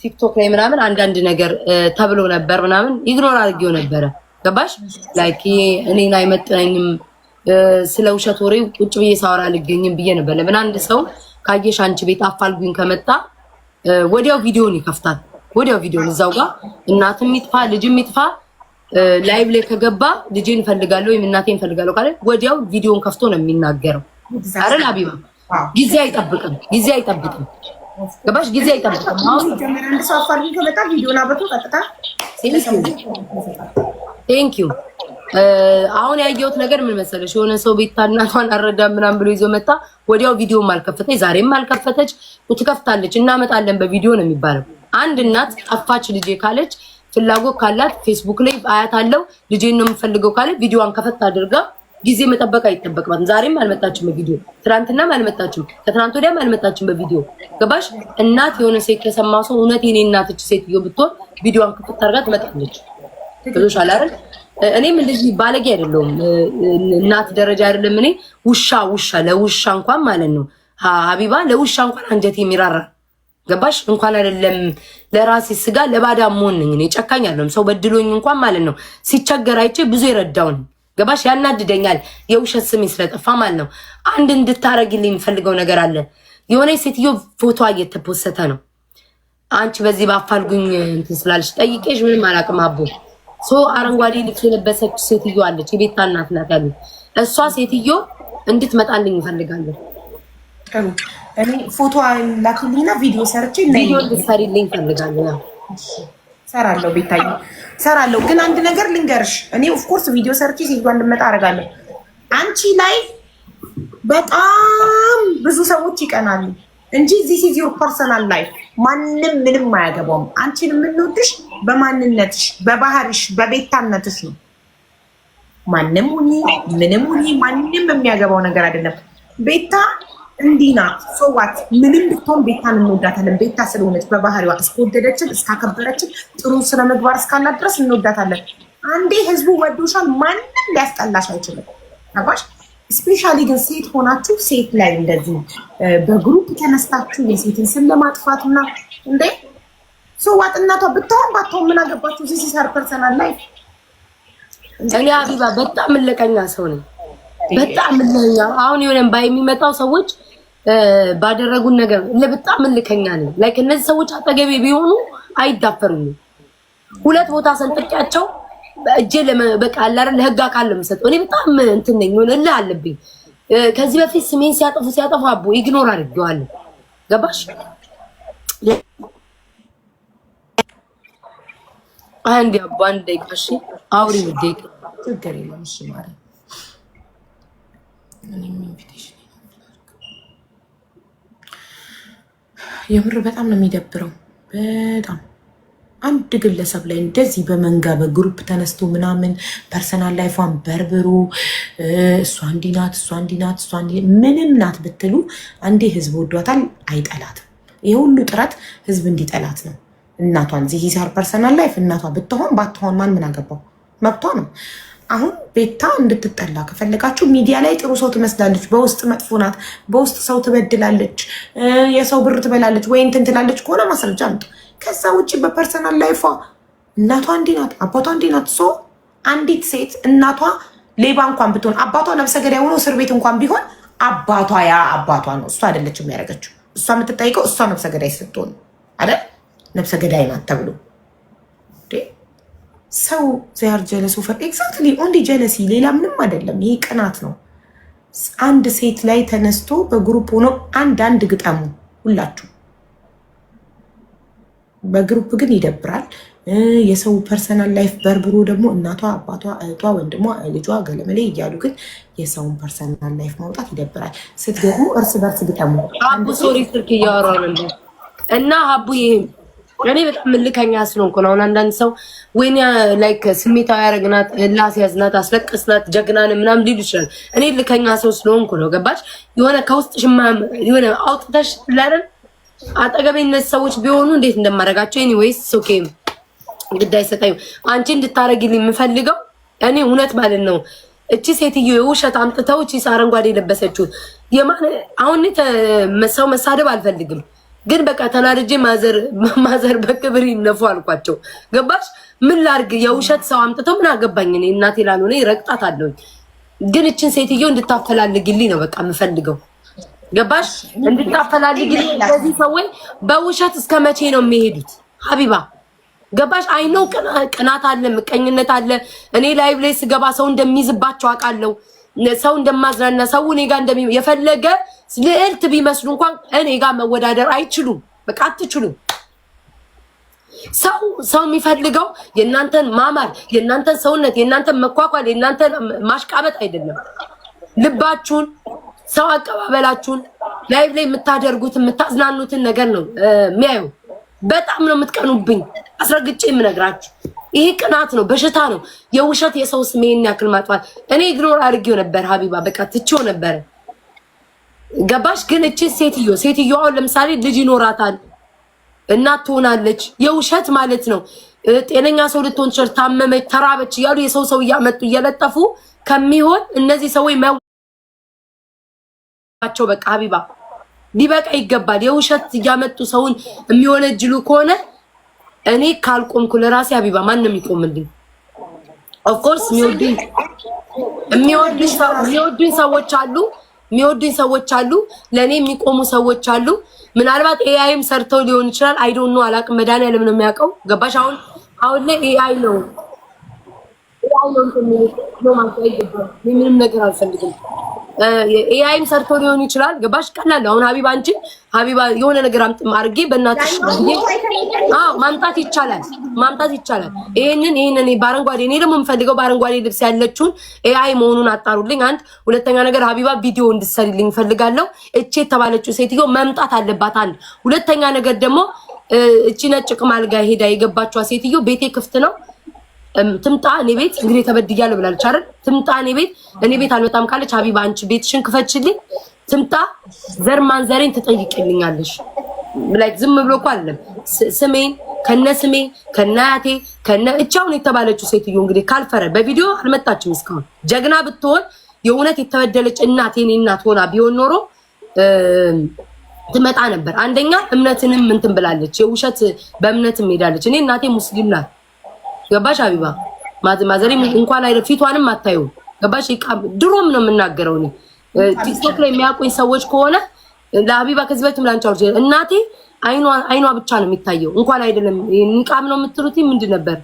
ቲክቶክ ላይ ምናምን አንዳንድ ነገር ተብሎ ነበር ምናምን ኢግኖር አድርጌው ነበረ። ገባሽ? ላይክ እኔን አይመጥነኝም ስለ ውሸት ወሬ ቁጭ ብዬ ሳወራ አልገኝም ብዬ ነበር። ለምን አንድ ሰው ካየሽ አንቺ ቤት አፋልጉኝ ከመጣ ወዲያው ቪዲዮን ይከፍታል። ወዲያው ቪዲዮን እዛው ጋር እናትም ይጥፋ ልጅም ይጥፋ ላይቭ ላይ ከገባ ልጄን እፈልጋለሁ ወይም እናቴን እፈልጋለሁ ካለ ወዲያው ቪዲዮን ከፍቶ ነው የሚናገረው። አረን ሀቢባ ጊዜ አይጠብቅም፣ ጊዜ አይጠብቅም። ገባሽ? ጊዜ አይጠብቅም። አሁን አንድ ሰው አፋልጉኝ ከመጣ ቪዲዮን አብርቶ ቀጥታ ቴንክ ዩ። አሁን ያየሁት ነገር ምን መሰለሽ? የሆነ ሰው ቤታ እናቷን አረዳም ምናምን ብሎ ይዞ መጣ። ወዲያው ቪዲዮም አልከፈተች፣ ዛሬም አልከፈተች። ትከፍታለች፣ እናመጣለን በቪዲዮ ነው የሚባለው። አንድ እናት ጠፋች ልጄ ካለች ፍላጎት ካላት ፌስቡክ ላይ አያት አለው ልጄን ነው የምፈልገው ካለ ቪዲዮዋን ከፈት አድርጋ ጊዜ መጠበቅ አይጠበቅባትም። ዛሬም አልመጣችም በቪዲዮ፣ ትናንትናም አልመጣችም፣ ከትናንት ወዲያም አልመጣችም በቪዲዮ። ገባሽ? እናት የሆነ ሴት ከሰማ ሰው እውነት የኔ እናት እቺ ሴትዮ ብትሆን ቪዲዮዋን ከፈት አድርጋ ትመጣለች። ከዞሽ አላረን እኔም እንደዚህ ባለጌ አይደለሁም። እናት ደረጃ አይደለም። እኔ ውሻ ለውሻ እንኳን ማለት ነው ሀቢባ ለውሻ እንኳን አንጀቴ የሚራራ ገባሽ? እንኳን አይደለም ለራሴ ስጋ ለባዳ መሆን ነኝ። እኔ ጨካኝ አይደለም። ሰው በድሎኝ እንኳን ማለት ነው ሲቸገር አይቼ ብዙ የረዳውን ገባሽ? ያናድደኛል የውሸት ስሜ ስለጠፋ ማለት ነው። አንድ እንድታረግልኝ የሚፈልገው ነገር አለ። የሆነ ሴትዮ ፎቶ እየተፖሰተ ነው። አንቺ በዚህ በአፋልጉኝ እንትን ስላለሽ ጠይቄሽ ምንም አላውቅም አቦ አረንጓዴ ልብስ የለበሰች ሴትዮ አለች። የቤታ እናት ናት ያሉ እሷ ሴትዮ እንድትመጣልኝ እፈልጋለሁ። እኔ ፎቶ ላኪልኝና ቪዲዮ ሰርቼ ቪዲዮ እንድትሰሪልኝ እፈልጋለሁ። ሰራለሁ፣ ቤታዬ ሰራለሁ። ግን አንድ ነገር ልንገርሽ፣ እኔ ኦፍኮርስ ቪዲዮ ሰርቼ ሴትዮዋ እንድትመጣ አደርጋለሁ። አንቺ ላይ በጣም ብዙ ሰዎች ይቀናሉ እንጂ ዚስ ኢዝ ዮር ፐርሰናል ላይፍ። ማንም ምንም አያገባውም። አንቺን የምንወድሽ በማንነትሽ፣ በባህርሽ፣ በቤታነትሽ ነው። ማንም ሁኚ ምንም ሁኚ ማንም የሚያገባው ነገር አይደለም። ቤታ እንዲህ ናት። ሶዋት ምንም ብትሆን ቤታን እንወዳታለን። ቤታ ስለሆነች በባህሪዋ እስከወደደችን እስካከበረችን ጥሩ ስነ ምግባር እስካላት ድረስ እንወዳታለን። አንዴ ህዝቡ ወዶሻል፣ ማንም ሊያስጠላሽ አይችልም። ገባሽ? ስፔሻሊ ግን ሴት ሆናችሁ ሴት ላይ እንደዚህ በግሩፕ ተነስታችሁ የሴትን ስም ለማጥፋትና እንዴ ሶዋት እናቷ ብትሆን ባትሆን ምን አገባችሁ? ዚስ ኢዝ ሄር ፐርሰናል ላይፍ። እኔ ሀቢባ በጣም ምለቀኛ ሰው ነኝ። በጣም ምለኛ አሁን የሆነም ባይ የሚመጣው ሰዎች ባደረጉን ነገር ለበጣም ምልከኛ ነኝ። ላይክ እነዚህ ሰዎች አጠገቤ ቢሆኑ አይዳፈሩኝም። ሁለት ቦታ ሰንጥቂያቸው እጄ በቃ አላረ ለህግ አካል ለምሰጠው እኔ በጣም እንትን ነኝ። ሆነ እልህ አለብኝ። ከዚህ በፊት ስሜን ሲያጠፉ አቦ ኢግኖር አድርጌዋለሁ። ገባሽ? አንድ አቦ አንድ ደቂቃ እሺ፣ አውሪ ደቂቃ ችግር የለም። እሺ ማለት የምር በጣም ነው የሚደብረው። በጣም አንድ ግለሰብ ላይ እንደዚህ በመንጋ በግሩፕ ተነስቶ ምናምን ፐርሰናል ላይፏን በርብሩ እሷ እንዲህ ናት እሷ እንዲህ ናት እሷ ምንም ናት ብትሉ አንዴ ህዝብ ወዷታል አይጠላትም። ይሄ ሁሉ ጥረት ህዝብ እንዲጠላት ነው። እናቷን ዚህ ሂሳር ፐርሰናል ላይፍ እናቷ ብትሆን ባትሆን ማን ምን አገባው? መብቷ ነው። አሁን ቤታ እንድትጠላ ከፈለጋችሁ ሚዲያ ላይ ጥሩ ሰው ትመስላለች፣ በውስጥ መጥፎ ናት፣ በውስጥ ሰው ትበድላለች፣ የሰው ብር ትበላለች ወይ እንትን ትላለች ከሆነ ማስረጃ አምጡ። ከዛ ውጭ በፐርሰናል ላይፏ እናቷ እንዲህ ናት አባቷ እንዲህ ናት። ሶ አንዲት ሴት እናቷ ሌባ እንኳን ብትሆን አባቷ ነፍሰ ገዳይ ሆኖ እስር ቤት እንኳን ቢሆን አባቷ ያ አባቷ ነው፣ እሷ አይደለችም ያደረገችው። እሷ የምትጠይቀው እሷ ነፍሰ ገዳይ ስትሆን አይደል? ነፍሰ ገዳይ ናት ተብሎ ሰው ዚያር ጀለሱ ፈር ኤግዛክትሊ ኦንሊ ጀለሲ፣ ሌላ ምንም አይደለም። ይሄ ቅናት ነው። አንድ ሴት ላይ ተነስቶ በግሩፕ ሆኖ አንድ ግጠሙ ሁላችሁ። በግሩፕ ግን ይደብራል። የሰው ፐርሰናል ላይፍ በርብሮ ደግሞ እናቷ፣ አባቷ፣ እህቷ፣ ወንድሟ፣ ልጇ ገለመሌ እያሉ ግን የሰውን ፐርሰናል ላይፍ ማውጣት ይደብራል። ስትገቡ እርስ በርስ ግጠሙ። አቡ ሶሪ ስልክ እያወራሁ ነበር እና አቡ ይሄ እኔ በጣም ምልከኛ ስለሆንኩ ነው። አንዳንድ ሰው ወይኔ ላይክ ስሜታዊ ያረግናት ላስያዝናት አስለቀስናት ጀግናን ምናምን ሊሉ ይችላል። እኔ ልከኛ ሰው ስለሆንኩ ነው። ገባሽ? የሆነ ከውስጥ የሆነ አውጥተሽ ላረን አጠገቤ እነዚህ ሰዎች ቢሆኑ እንዴት እንደማደርጋቸው ኤኒዌይስ ኦኬ ግዳይ ሰጣዩ አንቺ እንድታረግልኝ የምፈልገው እኔ እውነት ማለት ነው። እቺ ሴትዮ የውሸት አምጥተው እቺ አረንጓዴ የለበሰችው የማን አሁን ሰው መሳደብ አልፈልግም። ግን በቃ ተናድጄ ማዘር በክብር ይነፉ አልኳቸው። ገባሽ? ምን ላድርግ? የውሸት ሰው አምጥተው ምን አገባኝ እኔ እናቴ ላልሆነ ረግጣት አለሁኝ። ግን እችን ሴትዮ እንድታፈላልግልኝ ነው በቃ የምፈልገው። ገባሽ? እንድታፈላልግልኝ። እነዚህ ሰዎች በውሸት እስከ መቼ ነው የሚሄዱት? ሀቢባ ገባሽ? አይኖ ቅናት አለ፣ ምቀኝነት አለ። እኔ ላይቭ ላይ ስገባ ሰው እንደሚይዝባቸው አውቃለሁ። ሰው እንደማዝናና ሰው እኔ ጋር የፈለገ ልዕልት ቢመስሉ እንኳን እኔ ጋር መወዳደር አይችሉም። በቃ አትችሉም። ሰው የሚፈልገው የእናንተን ማማር፣ የእናንተን ሰውነት፣ የእናንተን መኳኳል፣ የእናንተን ማሽቃበጥ አይደለም። ልባችሁን፣ ሰው አቀባበላችሁን፣ ላይቭ ላይ የምታደርጉት የምታዝናኑትን ነገር ነው የሚያዩ። በጣም ነው የምትቀኑብኝ፣ አስረግጬ የምነግራችሁ። ይሄ ቅናት ነው፣ በሽታ ነው። የውሸት የሰው ስሜን ያክል ማጥፋት። እኔ ኢግኖር አድርጌው ነበር ሀቢባ፣ በቃ ትቼው ነበር። ገባሽ? ግን እቺ ሴትዮዋ ለምሳሌ ልጅ ይኖራታል፣ እናት ትሆናለች። የውሸት ማለት ነው። ጤነኛ ሰው ልትሆን ትችል፣ ታመመች፣ ተራበች እያሉ የሰው እያመጡ እየለጠፉ ከሚሆን እነዚህ ሰዎች መዋቸው። በቃ ሀቢባ ሊበቃ ይገባል። የውሸት እያመጡ ሰውን የሚወነጅሉ ከሆነ እኔ ካልቆምኩ ለራሴ ሀቢባ ማንም ይቆምልኝ? ኦፍ ኮርስ የሚወዱኝ ሰዎች አሉ፣ ለኔ የሚቆሙ ሰዎች አሉ። ምናልባት ኤአይም ሰርተው ሊሆን ይችላል። አይ ዶንት ኖ አላቅም። መድኃኒዓለም ነው የሚያውቀው። ገባሽ? አሁን ላይ ኤአይ ነው ምንም ነገር አልፈልግም። ኤአይም ሰርተው ሊሆን ይችላል። ገባሽ? ቀላል። አሁን ሀቢባ የሆነ ነገር አድርጌ በእናትሽ ማምጣት ይቻላል። ይሄንን በአረንጓዴ እኔ ደግሞ የምፈልገው በአረንጓዴ ልብስ ያለችውን ኤአይ መሆኑን አጣሩልኝ። አንድ ሁለተኛ ነገር ሀቢባ ቪዲዮ እንድትሰሪልኝ ፈልጋለሁ። እቺ የተባለችው ሴትዮ መምጣት አለባት። አንድ ሁለተኛ ነገር ደግሞ እቺ ነጭ ቅማል ጋር ሄዳ የገባችዋ ሴትዮ ቤቴ ክፍት ነው ትምጣ እኔ ቤት። እንግዲህ ተበድያለሁ ብላለች አይደል? ትምጣ እኔ ቤት አልመጣም ካለች ሀቢባ አንቺ ቤትሽን ክፈችልኝ፣ ትምጣ። ዘር ማንዘሬን ትጠይቅልኛለሽ። ላይክ ዝም ብሎ እኮ አይደለም ስሜን ከነስሜ ከናያቴ እቻውን የተባለችው ሴትዮ እንግዲህ ካልፈረ በቪዲዮ አልመጣችም እስካሁን። ጀግና ብትሆን የእውነት የተበደለች እናት የኔ እናት ሆና ቢሆን ኖሮ ትመጣ ነበር። አንደኛ እምነትንም እንትን ብላለች፣ የውሸት በእምነትም ሄዳለች። እኔ እናቴ ሙስሊም ናት። ገባሽ ሀቢባ? ማዘሬ እንኳን አይደል ፊቷንም አታዩ። ገባሽ? ድሮም ነው የምናገረው እኔ ቲክቶክ ላይ የሚያውቁኝ ሰዎች ከሆነ ለሀቢባ ከዚህ በፊት ምላንቻው እናቴ አይኗ ብቻ ነው የሚታየው። እንኳን አይደለም ኒቃብ ነው የምትሉት ምንድን ነበር?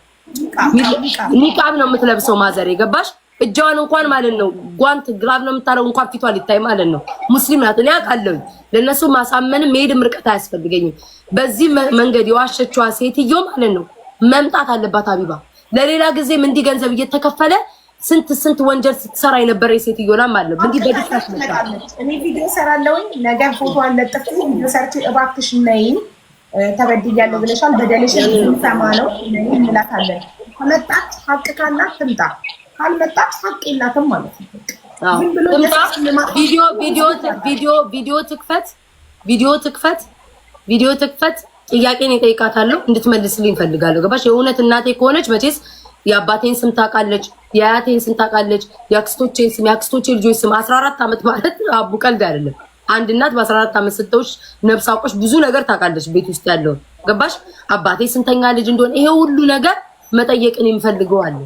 ኒቃብ ነው የምትለብሰው ማዘሬ። ገባሽ? እጇን እንኳን ማለት ነው ጓንት ግላብ ነው የምታረው እንኳን ፊቷ ሊታይ ማለት ነው። ሙስሊም ናት። እኔ አውቃለሁ። ለነሱ ማሳመንም መሄድም ርቀት አያስፈልገኝም። በዚህ መንገድ የዋሸችዋ ሴትዮ ማለት ነው መምጣት አለባት ሀቢባ። ለሌላ ጊዜም እንዲህ ገንዘብ እየተከፈለ ስንት ወንጀል ስትሰራ የነበረ የሴትዮና ማለት ነው። እንዲህ በዲስታንስ መጣለች። እኔ ቪዲዮ ሰራለሁኝ ነገ ፎቶ አለጥፍ ቪዲዮ ሰርች እባክሽ ነይን ተበድያለሁ ብለሻል፣ በደልሽን እንሰማ ነው ነይን እንላታለን። ከመጣች ሀቅ ካላት ትምጣ፣ ካልመጣች ሀቅ የላትም ማለት ነው። ቪዲዮ ትክፈት ጥያቄን እጠይቃታለሁ እንድትመልስልኝ ፈልጋለሁ። ገባሽ? የእውነት እናቴ ከሆነች መቼስ የአባቴን ስም ታውቃለች፣ የአያቴን ስም ታውቃለች፣ የአክስቶቼን ስም፣ የአክስቶቼ ልጆች ስም። 14 ዓመት ማለት አቡ ቀልድ አይደለም። አንድ እናት በ14 ዓመት ስትወልድ ነፍስ አውቆሽ ብዙ ነገር ታውቃለች ቤት ውስጥ ያለው። ገባሽ? አባቴ ስንተኛ ልጅ እንደሆነ ይሄ ሁሉ ነገር መጠየቅን የምፈልገዋለሁ።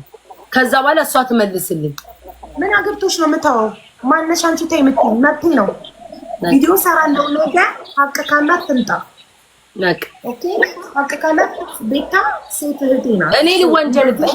ከዛ በኋላ እሷ ትመልስልኝ። ምን አገብቶሽ ነው የምታወው? ማነሽ አንቺ? ተይ የምትይኝ መብቴ ነው። ቪዲዮ ሰራለሁ ነገ ሀቅ ካላት ትምጣ። ኦኬ ሀቅ ካላት ቤታ ሴት እህቴ ናት። እኔ ልወንጀልበት፣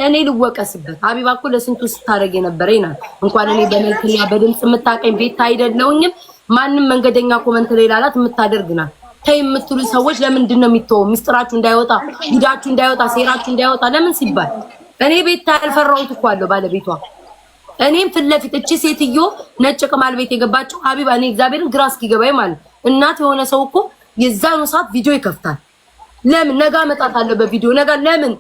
እኔ ልወቀስበት። ሀቢባ እኮ ለስንቱ ስታደርግ የነበረኝ ናት። እንኳን እኔ በመልክና በድምፅ የምታቀኝ ቤታ አይደለሁኝም። ማንም መንገደኛ ኮመንት ላይ ላላት የምታደርግ ናት። ተይ የምትሉ ሰዎች ለምንድን ነው የሚተወው? ሚስጥራችሁ እንዳይወጣ፣ ጉዳችሁ እንዳይወጣ፣ ሴራችሁ እንዳይወጣ ለምን ሲባል እኔ ቤታ ያልፈራሁት እኮ አለው ባለቤቷ። እኔም ፊት ለፊት እቺ ሴትዮ ነጭ ቅማል ቤት የገባችው ሀቢባ እኔ እግዚአብሔርን ግራ እስኪገባኝ ማለት እናት የሆነ ሰው እኮ የዛኑ ሰዓት ቪዲዮ ይከፍታል። ለምን ነጋ መጣት አለ በቪዲዮ ነጋ? ለምን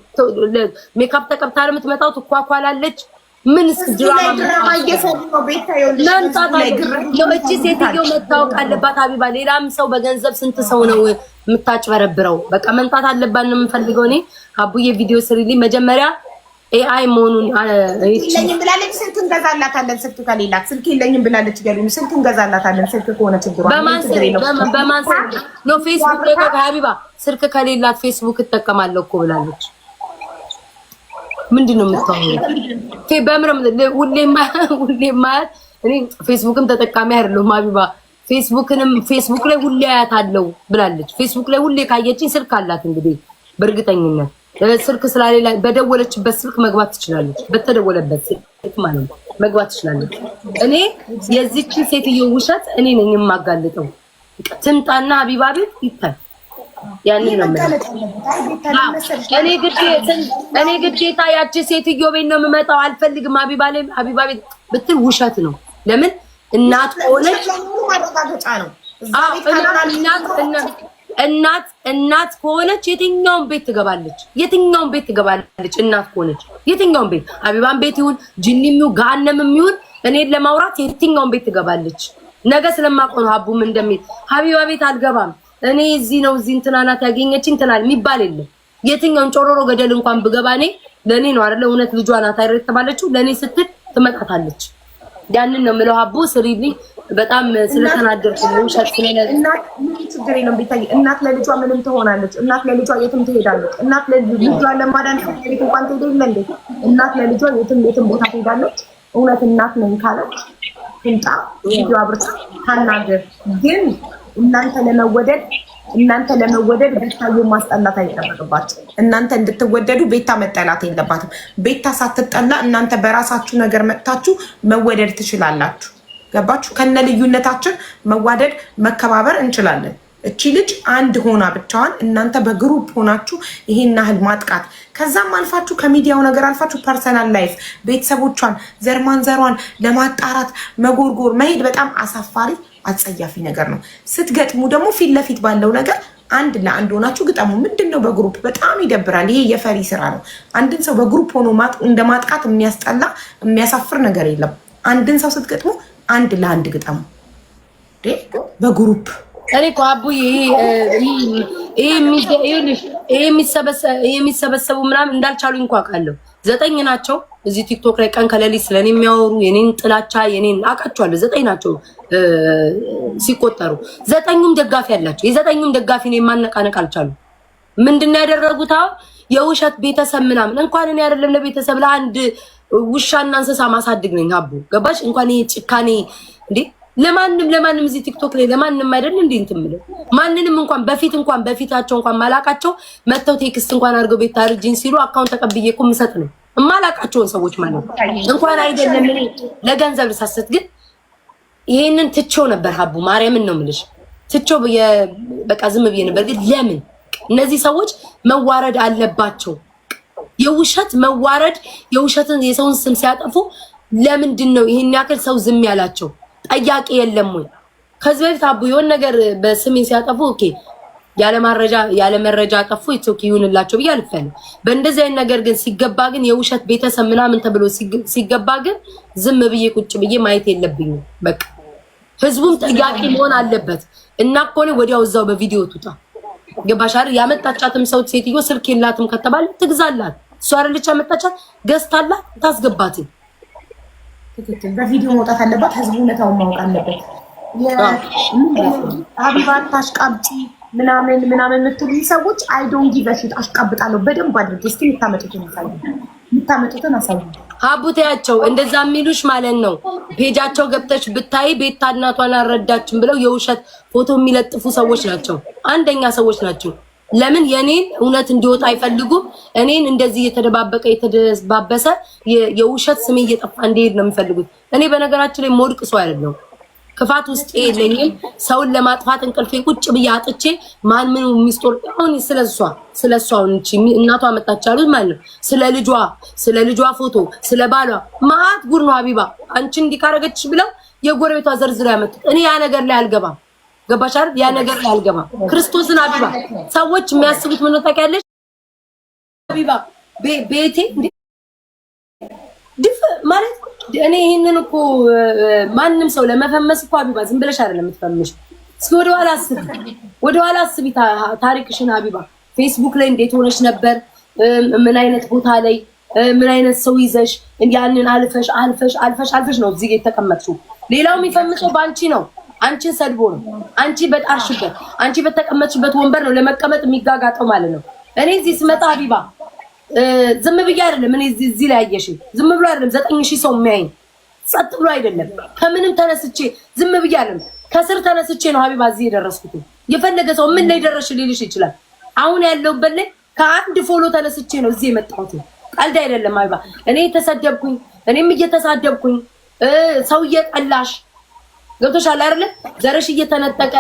ሜካፕ ተቀብታ የምትመጣው ትኳኳላለች? ምን ድራማ እየሰሩ ነው? ቤታ እቺ ሴትዮ መታወቅ አለባት ሀቢባ። ሌላም ሰው በገንዘብ ስንት ሰው ነው የምታጭበረብረው? በቃ መምጣት አለባት ነው የምፈልገው እኔ። አቡዬ ቪዲዮ ስሪልኝ መጀመሪያ ኤአይ መሆኑን የለኝም ብላለች። ስልክ እንገዛላታለን። ስልክ ከሌላት ስልክ የለኝም ብላለች። ገሪም ስልክ እንገዛላታለን። ስልክ ከሆነ ችግሯ በማን ነው? ፌስቡክ ላይ ሀቢባ ስልክ ከሌላት ፌስቡክ እጠቀማለሁ እኮ ብላለች። ምንድነው የምታወራው? በምረም ሁሌማ እኔ ፌስቡክም ተጠቃሚ አይደለሁም ሀቢባ። ፌስቡክ ላይ ሁሌ አያታለሁ ብላለች። ፌስቡክ ላይ ሁሌ ካየችኝ ስልክ አላት እንግዲህ በእርግጠኝነት ስልክ ስላሌላ በደወለችበት ስልክ መግባት ትችላለች። በተደወለበት ስልክ ማለት ነው መግባት ትችላለች። እኔ የዚችን ሴትዮ ውሸት እኔ ነኝ የማጋልጠው። ትምጣና ሀቢባ ቤት ይታይ። ያንን ነው ማለት እኔ ግዴታ ያቺ ሴትዮ ቤት ነው የምመጣው። አልፈልግም ሀቢባ ቤት ብትል ውሸት ነው። ለምን እናት ሆነች ማረጋገጫ ነው። እናት ከሆነች የትኛውን ቤት ትገባለች? እናት ከሆነች የትኛውን ቤት ሀቢባን ቤት ይሁን ጅኒም ይሁን ጋነምም ይሁን እኔን ለማውራት የትኛውን ቤት ትገባለች? ነገ ስለማቆም ሀቡም እንደሚል ሀቢባ ቤት አልገባም እኔ እዚህ ነው እዚህ እንትና ናት ያገኘችኝ ትናል የሚባል የለም። የትኛውን ጮሮሮ ገደል እንኳን ብገባ እኔ ለኔ ነው አይደል? እውነት ልጇ ናት አይደል የተባለችው ለኔ ስትል ትመጣታለች። ያንን ነው የምለው። ሀቡ ስሪልኝ በጣም ስለተናደርኩ ነው። እናት ምን ችግር የለም ቢታይ። እናት ለልጇ ምንም ትሆናለች። እናት ለልጇ የትም ትሄዳለች። እናት ለልጇ ለማዳን ቤት እንኳን ትሄድ የለ እንዴ? እናት ለልጇ የትም ቦታ ትሄዳለች። እውነት እናት ነኝ ካለች ትምጣ፣ ቪዲዮ አብርታ ታናገር። ግን እናንተ ለመወደድ ቤታዬ ማስጠላት አይጠበቅባችሁ። እናንተ እንድትወደዱ ቤታ መጠላት የለባትም። ቤታ ሳትጠላ እናንተ በራሳችሁ ነገር መጥታችሁ መወደድ ትችላላችሁ። ገባችሁ? ከነ ልዩነታችን መዋደድ መከባበር እንችላለን። እቺ ልጅ አንድ ሆና ብቻዋን እናንተ በግሩፕ ሆናችሁ ይሄን ያህል ማጥቃት፣ ከዛም አልፋችሁ ከሚዲያው ነገር አልፋችሁ ፐርሰናል ላይፍ ቤተሰቦቿን ዘርማንዘሯን ለማጣራት መጎርጎር መሄድ በጣም አሳፋሪ አጸያፊ ነገር ነው። ስትገጥሙ ደግሞ ፊት ለፊት ባለው ነገር አንድ ለአንድ ሆናችሁ ግጠሙ። ምንድነው በግሩፕ በጣም ይደብራል። ይሄ የፈሪ ስራ ነው። አንድን ሰው በግሩፕ ሆኖ እንደ ማጥቃት የሚያስጠላ የሚያሳፍር ነገር የለም። አንድን ሰው ስትገጥሙ አንድ ለአንድ ግጠሙ በግሩፕ። እኔ እኮ አቡዬ የሚሰበሰቡ ምናምን እንዳልቻሉኝ እንኳ አውቃለሁ። 9 ናቸው እዚህ ቲክቶክ ላይ ቀን ከሌሊት ስለኔ የሚያወሩ የኔን ጥላቻ የኔን አውቃቸዋለሁ። 9 ናቸው ሲቆጠሩ። 9ኙም ደጋፊ አላቸው። የ9ኙም ደጋፊ ነው የማነቃነቅ አልቻሉ። ምንድነው ያደረጉት? አሁን የውሸት ቤተሰብ ምናምን እንኳን እኔ አይደለም ለቤተሰብ ለአንድ ውሻና እንስሳ ማሳድግ ነኝ አቡ ገባሽ? እንኳን ይሄ ጭካኔ እንዴ ለማንም እዚህ ቲክቶክ ላይ ለማንም አይደል እንዴ እንትምለው ማንንም እንኳን በፊታቸው እንኳን ማላቃቸው መተው ቴክስት እንኳን አድርገው ቤት ታርጂኝ ሲሉ አካውንት ተቀብዬ እኮ ምሰጥ ነው ማላቃቸውን ሰዎች ማለት እንኳን አይደለም እኔ ለገንዘብ ልሳስት። ግን ይሄንን ትቼው ነበር ሀቡ ማርያምን ነው የምልሽ ትቼው በቃ ዝም ብዬ ነበር። ግን ለምን እነዚህ ሰዎች መዋረድ አለባቸው? የውሸት መዋረድ የውሸትን የሰውን ስም ሲያጠፉ ለምንድን ነው ይሄን ያክል ሰው ዝም ያላቸው? ጠያቂ የለም ወይ? ከዚህ በፊት አቡ የሆነ ነገር በስሜ ሲያጠፉ ኦኬ ያለ መረጃ አጠፉ ኦኬ ይሁንላቸው ብዬ አልፈለኩም። በእንደዚህ አይነት ነገር ግን ሲገባ ግን የውሸት ቤተሰብ ምናምን ተብሎ ሲገባ ግን ዝም ብዬ ቁጭ ብዬ ማየት የለብኝም። በቃ ህዝቡም ጠያቂ መሆን አለበት እና እኮ ነው ወዲያው እዛው በቪዲዮ ትውጣ። ገባሽ አይደል? ያመጣቻትም ሰው ሴትዮ ስልክ የላትም ከተባለ ትግዛላት። እሷ አይደለች ያመጣቻት ገዝታላት ታስገባት። ትክክል። በቪዲዮ መውጣት አለባት። ህዝቡ እውነታውን ማወቅ አለበት። ሀቢባን ታሽቃብጪ ምናምን የምትሉ ሰዎች አይ ዶንት ጊቭ አ ሺት አሽቃብጣለሁ በደንብ አድርጌ። እስኪ የምታመጡትን አሳዩ። ሀቡቴያቸው እንደዛ የሚሉሽ ማለት ነው። ፔጃቸው ገብተሽ ብታይ ቤታ እናቷን አልረዳችም ብለው የውሸት ፎቶ የሚለጥፉ ሰዎች ናቸው። አንደኛ ሰዎች ናቸው። ለምን የኔን እውነት እንዲወጣ አይፈልጉም? እኔን እንደዚህ የተደባበቀ የተደባበሰ የውሸት ስሜ እየጠፋ እንዲሄድ ነው የሚፈልጉት። እኔ በነገራችን ላይ ሞድቅ ሰው አይደለም። ክፋት ውስጥ የለኝም። ሰውን ለማጥፋት እንቅልፌ ቁጭ ብዬ አጥቼ ማን ምን ሚስጥር አሁን ስለሷ እንጂ እናቷ መጣች አሉት ማለት ነው። ስለ ልጇ ፎቶ ስለ ባሏ ማአት ጉር ነው ሀቢባ አንቺ እንዲካረገችሽ ብለው የጎረቤቷ ዘርዝራ ያመጡት። እኔ ያ ነገር ላይ አልገባም። ገባሽ አይደል? ያ ነገር ላይ አልገባም። ክርስቶስን ሀቢባ ሰዎች የሚያስቡት ምን ነው ታውቂያለሽ? ሀቢባ ቤቴ ድፍ ማለት እኔ ይሄንን እኮ ማንም ሰው ለመፈመስ እኮ ሀቢባ ዝም ብለሽ አይደለም የምትፈምሽ። እስኪ ወደኋላ አስቢ ታሪክሽን ሀቢባ። ፌስቡክ ላይ እንዴት ሆነሽ ነበር? ምን አይነት ቦታ ላይ ምን አይነት ሰው ይዘሽ ያንን አልፈሽ ነው እዚህ የተቀመጥሽው። ሌላው የሚፈምሰው ባንቺ ነው። አንቺን ሰድቦ ነው። አንቺ በጣርሽበት፣ አንቺ በተቀመጥሽበት ወንበር ነው ለመቀመጥ የሚጋጋጠው ማለት ነው። እኔ እዚህ ስመጣ ሀቢባ ዝም ብዬ አይደለም። እኔ እዚህ ላይ ያየሽኝ ዝም ብሎ አይደለም። 9000 ሰው የሚያይኝ ጸጥ ብሎ አይደለም። ከምንም ተነስቼ ዝም ብዬ አይደለም። ከስር ተነስቼ ነው ሀቢባ እዚህ የደረስኩት። የፈለገ ሰው ምን ላይ ደረስሽ ሊልሽ ይችላል። አሁን ያለሁበት ላይ ከአንድ ፎሎ ተነስቼ ነው እዚህ የመጣሁት። ቀልድ አይደለም ሀቢባ። እኔ የተሰደብኩኝ እኔም እየተሳደብኩኝ ሰው እየጠላሽ ገብቶሻል አይደለ? ዘርሽ እየተነጠቀ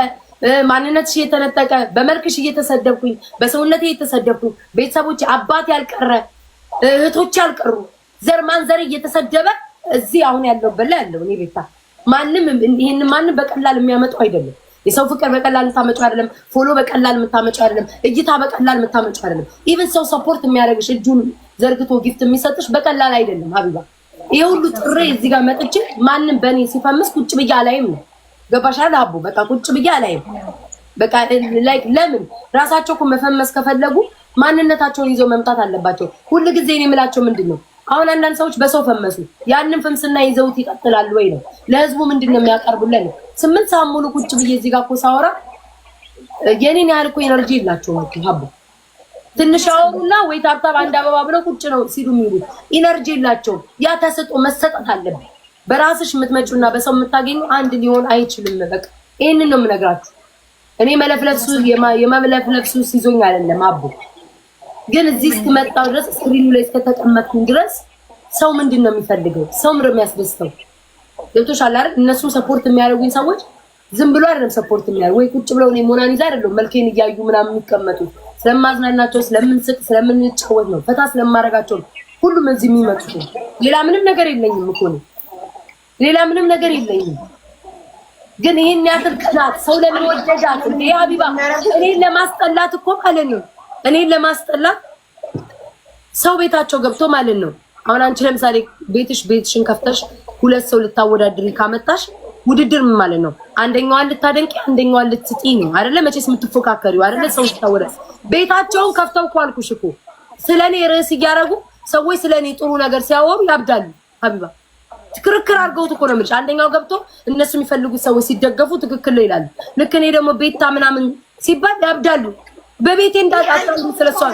ማንነትሽ እየተነጠቀ በመልክሽ እየተሰደብኩኝ በሰውነቴ እየተሰደብኩኝ ቤተሰቦቼ አባት ያልቀረ እህቶች ያልቀሩ ዘር ማንዘር እየተሰደበ እዚህ አሁን ያለሁበት ላይ ያለው እኔ ቤታ ማንም በቀላል የሚያመጣው አይደለም። የሰው ፍቅር በቀላል የምታመጪው አይደለም። ፎሎ በቀላል የምታመጪው አይደለም። እይታ በቀላል የምታመጪው አይደለም። ኢቭን ሰው ሰፖርት የሚያደርግሽ እጁን ዘርግቶ ጊፍት የሚሰጥሽ በቀላል አይደለም ሀቢባ። ይሄ ሁሉ ጥሬ እዚህ ጋር መጥቼ ማንም በእኔ ሲፈምስ ቁጭ ብዬ አላይም ነው። ገባሻል አቡ? በቃ ቁጭ ብዬ አላይም። በቃ ላይክ ለምን ራሳቸው እኮ መፈመስ ከፈለጉ ማንነታቸውን ይዘው መምጣት አለባቸው። ሁሉ ጊዜ እኔ የምላቸው ምንድነው አሁን አንዳንድ ሰዎች በሰው ፈመሱ ያንን ፍምስና ይዘውት ይቀጥላሉ ወይ ነው? ለህዝቡ ምንድነው የሚያቀርቡልን? 8 ሰዓት ሙሉ ቁጭ ብዬ እዚህ ጋር እኮ ሳወራ የኔን ያህል እኮ ኤነርጂ የላቸውም እኮ ሀቡ። ትንሽ አወሩና ወይ ታብታብ አንድ አበባ ብለው ቁጭ ነው ሲሉ የሚሉት ኢነርጂ የላቸውም። ያ ተሰጥቶ መሰጠት አለበት። በራስሽ የምትመጪውና በሰው የምታገኙ አንድ ሊሆን አይችልም። በቃ ይሄንን ነው የምነግራችሁ። እኔ የመለፍለፍ ሱስ ይዞኝ አይደለም አቡ፣ ግን እዚህ እስከመጣሁ ድረስ ስክሪኑ ላይ እስከተቀመጥኩኝ ድረስ ሰው ምንድን ነው የሚፈልገው? ሰው ምንድን ነው የሚያስደስተው? ገብቶሻል አይደል? እነሱ ሰፖርት የሚያደርጉኝ ሰዎች ዝም ብሎ አይደለም ሰፖርት የሚያደርጉ ወይ ቁጭ ብለው እኔ ሞናሊዛ አይደለም መልኬን እያዩ ምናምን የሚቀመጡት ስለማዝናናቸው ስለምንስቅ ስለምንጫወት ነው ፈታ ስለማረጋቸው ሁሉም እዚህ የሚመጡት። ሌላ ምንም ነገር የለኝም እኮ ነው። ሌላ ምንም ነገር የለኝም። ግን ይሄን ያክል ቅናት ሰው ለምን ወደዳት እንዴ ሀቢባ? እኔን ለማስጠላት እኮ ማለት ነው። እኔን ለማስጠላት ሰው ቤታቸው ገብቶ ማለት ነው። አሁን አንቺ ለምሳሌ ቤትሽን ከፍተሽ 2 ሰው ልታወዳድሪ ካመጣሽ ውድድር ምን ማለት ነው? አንደኛዋን ልታደንቂ አንደኛዋን ልትጥቂ ነው አይደለ? መቼስ የምትፎካከሪው አይደለ? ሰው ልታወዳ ቤታቸውን ከፍተው እኮ አልኩሽ እኮ ስለኔ ርዕስ እያደረጉ ሰዎች ስለኔ ጥሩ ነገር ሲያወሩ ያብዳሉ ሀቢባ። ትክክር አድርገውት እኮ ነው የምልሽ። አንደኛው ገብቶ እነሱ የሚፈልጉት ሰዎች ሲደገፉ ትክክል ነው ይላሉ። ልክ እኔ ደግሞ ቤታ ምናምን ሲባል ያብዳሉ። በቤቴ እንዳጣጣሉ ስለሷል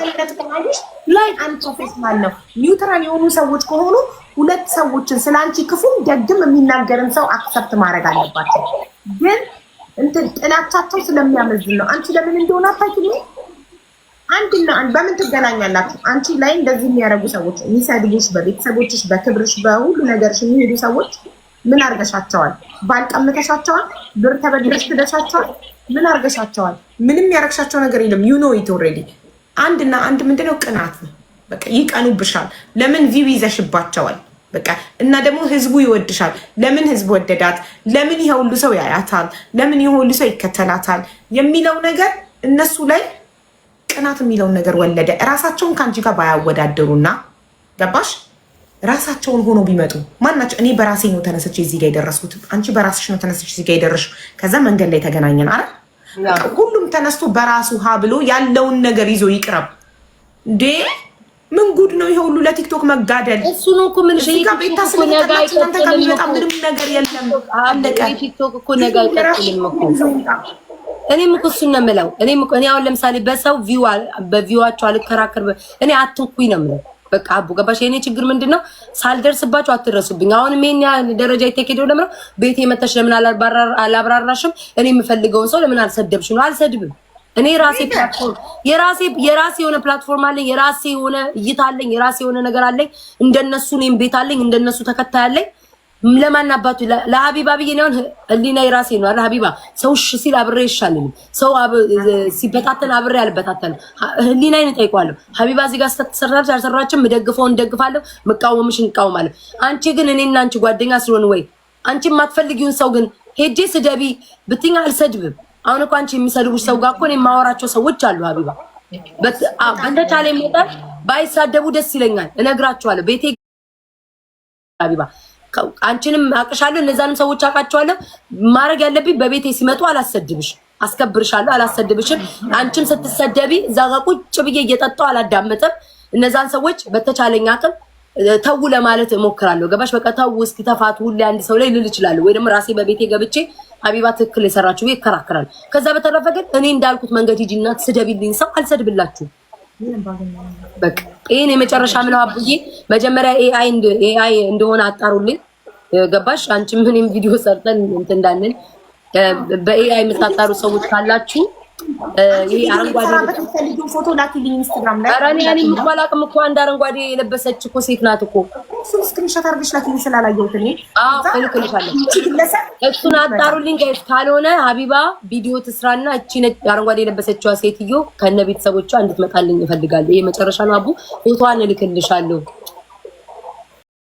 ላይ አንተ ፕሮፌሽናል ነው። ኒውትራል የሆኑ ሰዎች ከሆኑ 2 ሰዎችን ስላንቺ ክፉም ደግም የሚናገርን ሰው አክሰፕት ማድረግ አለባቸው። ግን ጥላቻቸው ስለሚያመዝን ነው። አንቺ ለምን እንደሆነ አታውቂም። አንድና አንድ በምን ትገናኛላችሁ? አንቺ ላይ እንደዚህ የሚያደርጉ ሰዎች የሚሰድቡሽ፣ በቤተሰቦችሽ፣ በክብርሽ፣ በሁሉ ነገርሽ የሚሄዱ ሰዎች ምን አርገሻቸዋል? ባልቀምተሻቸዋል? ብር ተበድረሽ ትደሻቸዋል? ምን አርገሻቸዋል? ምንም ያረግሻቸው ነገር የለም። ዩ ኖ ኢት ኦልሬዲ። አንድና አንድ ምንድነው? ቅናት ነው። በቃ ይቀኑብሻል። ለምን ቪው ይዘሽባቸዋል። በቃ እና ደግሞ ህዝቡ ይወድሻል። ለምን ህዝብ ወደዳት? ለምን ይሄ ሁሉ ሰው ያያታል? ለምን ይሄ ሁሉ ሰው ይከተላታል? የሚለው ነገር እነሱ ላይ ቅናት የሚለውን ነገር ወለደ። ራሳቸውን ከአንቺ ጋር ባያወዳደሩና ገባሽ? ራሳቸውን ሆኖ ቢመጡ ማናቸው? እኔ በራሴ ነው ተነስቼ እዚህ ጋር የደረስኩት። አንቺ በራስሽ ነው ተነስቼ እዚህ ጋር የደረስሽው። ከዛ መንገድ ላይ ተገናኘን አይደል? ሁሉም ተነስቶ በራሱ ሀ ብሎ ያለውን ነገር ይዞ ይቅረብ እንዴ! ምን ጉድ ነው ይሄ ሁሉ ለቲክቶክ መጋደል? እሱ ነው እኮ ምን እዚህ ጋር ቤታ ስለተቀመጠች እናንተ ከሚመጣ ምንም ነገር የለም። አለቀ። ቲክቶክ እኮ ነገር አይቀጥልም እኮ። እኔም እኮ እሱን ነው የምለው። እኔ አሁን ለምሳሌ በሰው በቪዋቸው አልከራከር። እኔ አትንኩኝ ነው የምለው። በቃ አቡ ገባሽ? የኔ ችግር ምንድነው? ሳልደርስባቸው አትረሱብኝ። አሁንም ይሄን ደረጃ ይተከደው ለምን ቤቴ መተሽ ለምን አላብራራሽም? እኔ የምፈልገውን ሰው ለምን አልሰደብሽ ነው? አልሰድብም። እኔ ራሴ ፕላትፎርም የራሴ የሆነ ፕላትፎርም አለኝ። የራሴ የሆነ እይታ አለኝ። የራሴ የሆነ ነገር አለኝ። እንደነሱ እኔም ቤት አለኝ። እንደነሱ ተከታይ አለኝ። ለማን አባቱ ለሀቢባ ብዬ ነው ህሊና የራሴ ነው አለ ሀቢባ። ሰው ሲል አብሬ ይሻልኝ፣ ሰው ሲበታተን አብሬ አልበታተን። ህሊናዬን እጠይቀዋለሁ። ሀቢባ እዚህ ጋር ስትሰርታለች አልሰራችም፣ ምደግፈውን ደግፋለሁ፣ መቃወምሽን እንቃወማለሁ። አንቺ ግን እኔና አንቺ ጓደኛ ስለሆነ ወይ አንቺ የማትፈልጊውን ሰው ግን ሄጄ ስደቢ ብትኛ አልሰድብም። አሁን እኮ አንቺ የሚሰድቡሽ ሰው ጋር እኮ እኔ የማወራቸው ሰዎች አሉ ሀቢባ። በተቻለ ይመጣል ባይሳደቡ ደስ ይለኛል። እነግራቸዋለሁ ቤቴ ሀቢባ አንቺንም አቅሻለሁ፣ እነዛንም ሰዎች አቃቸዋለሁ። ማድረግ ያለብኝ በቤቴ ሲመጡ አላሰድብሽ፣ አስከብርሻለሁ፣ አላሰድብሽም። አንቺም ስትሰደቢ እዛ ጋር ቁጭ ብዬ እየጠጣሁ አላዳመጥም። እነዛን ሰዎች በተቻለኝ አቅም ተው ለማለት እሞክራለሁ። ገባሽ? በቃ ተው እስኪ ተፋቱ ሁሌ አንድ ሰው ላይ ልል እችላለሁ፣ ወይ ደግሞ ራሴ በቤቴ ገብቼ ሀቢባ ትክክል የሰራችሁ ብዬ እከራከራለሁ። ከዛ በተረፈ ግን እኔ እንዳልኩት መንገድ ሂጂና ስደቢልኝ ሰው አልሰድብላችሁም። በቃ ይሄን የመጨረሻ ምለው አብዬ መጀመሪያ ኤአይ እንደሆነ አጣሩልኝ። ገባሽ? አንቺ ምንም ቪዲዮ ሰርተን እንትን እንዳንል በኤአይ የምታጣሩ ሰዎች ካላችሁ ይሄ አረንጓዴ ፎቶ ላኪልኝ ኢንስታግራም ላይ። ኧረ እኔ የምባላቅም እኮ አንድ አረንጓዴ የለበሰች እኮ ሴት ናት እኮ። እሱን ስክሪንሾት አድርገሽ ላኪልኝ ስላላየሁት እኔ። አዎ እልክልሻለሁ። እሱን አጣሩልኝ ጋይስ። ካልሆነ ሀቢባ ቪዲዮ ትስራና እቺ አረንጓዴ የለበሰችዋ ሴትዮ ከነ ቤተሰቦቿ እንድትመጣልኝ እፈልጋለሁ። ይሄ መጨረሻ ነው። አቡ ፎቶዋን እልክልሻለሁ።